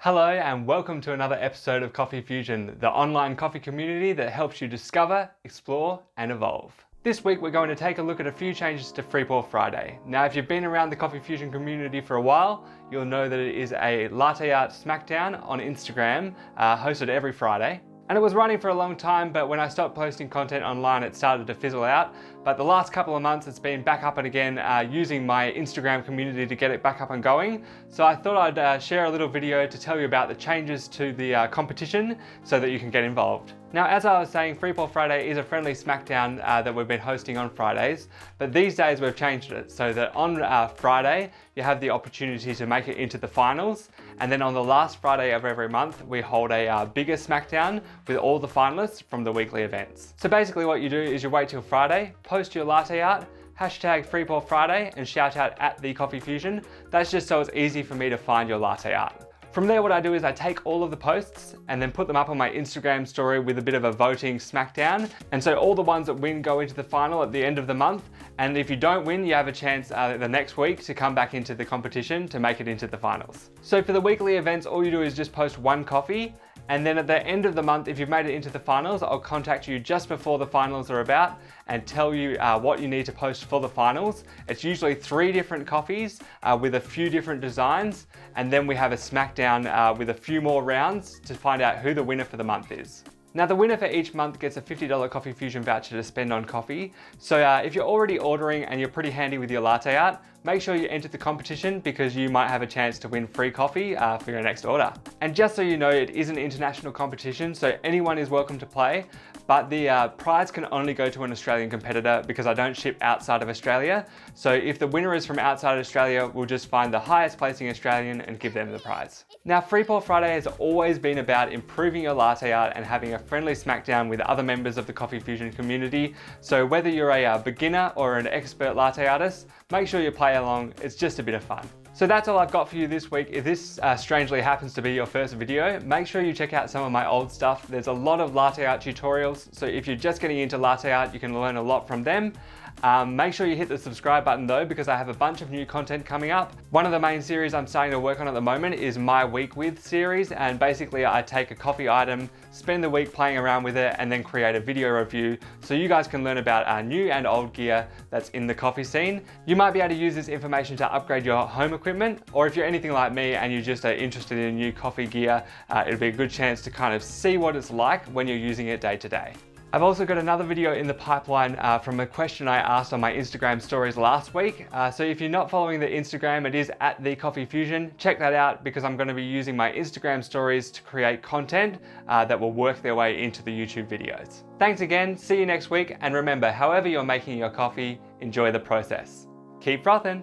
Hello and welcome to another episode of Coffee Fusion, the online coffee community that helps you discover, explore and evolve. This week we're going to take a look at a few changes to Freepour Friday. Now if you've been around the Coffee Fusion community for a while, you'll know that it is a latte art smackdown on Instagram, hosted every Friday. And it was running for a long time, but when I stopped posting content online it started to fizzle out. But the last couple of months it's been back up and again, using my Instagram community to get it back up and going. So I thought I'd share a little video to tell you about the changes to the competition so that you can get involved. Now, as I was saying, Freepour Friday is a friendly smackdown that we've been hosting on Fridays, but these days we've changed it so that on Friday you have the opportunity to make it into the finals, and then on the last Friday of every month we hold a bigger smackdown with all the finalists from the weekly events. So basically what you do is you wait till Friday, post your latte art, hashtag Freepour Friday and shout out at the Coffee Fusion. That's just so it's easy for me to find your latte art. From there, what I do is I take all of the posts and then put them up on my Instagram story with a bit of a voting smackdown. And so all the ones that win go into the final at the end of the month. And if you don't win, you have a chance the next week to come back into the competition to make it into the finals. So for the weekly events, all you do is just post one coffee. And then at the end of the month, if you've made it into the finals, I'll contact you just before the finals are about and tell you what you need to post for the finals. It's usually 3 different coffees with a few different designs. And then we have a smackdown with a few more rounds to find out who the winner for the month is. Now the winner for each month gets a $50 Coffee Fusion voucher to spend on coffee. So if you're already ordering and you're pretty handy with your latte art, make sure you enter the competition because you might have a chance to win free coffee for your next order. And just so you know, it is an international competition, so anyone is welcome to play, but the prize can only go to an Australian competitor because I don't ship outside of Australia. So if the winner is from outside Australia, we'll just find the highest placing Australian and give them the prize. Now Freepour Friday has always been about improving your latte art and having a friendly smackdown with other members of the Coffee Fusion community. So whether you're a beginner or an expert latte artist, make sure you play along, it's just a bit of fun. So that's all I've got for you this week. If this strangely happens to be your first video, make sure you check out some of my old stuff. There's a lot of latte art tutorials, so if you're just getting into latte art, you can learn a lot from them. Make sure you hit the subscribe button though, because I have a bunch of new content coming up. One of the main series I'm starting to work on at the moment is my week with series, and basically I take a coffee item, spend the week playing around with it, and then create a video review so you guys can learn about new and old gear that's in the coffee scene. You might be able to use this information to upgrade your home equipment, or if you're anything like me and you just are interested in new coffee gear, it'll be a good chance to kind of see what it's like when you're using it day to day. I've also got another video in the pipeline from a question I asked on my Instagram stories last week. So if you're not following the Instagram, it is at the Coffee Fusion. Check that out because I'm going to be using my Instagram stories to create content that will work their way into the YouTube videos. Thanks again, see you next week, and remember, however you're making your coffee, enjoy the process. Keep frothing!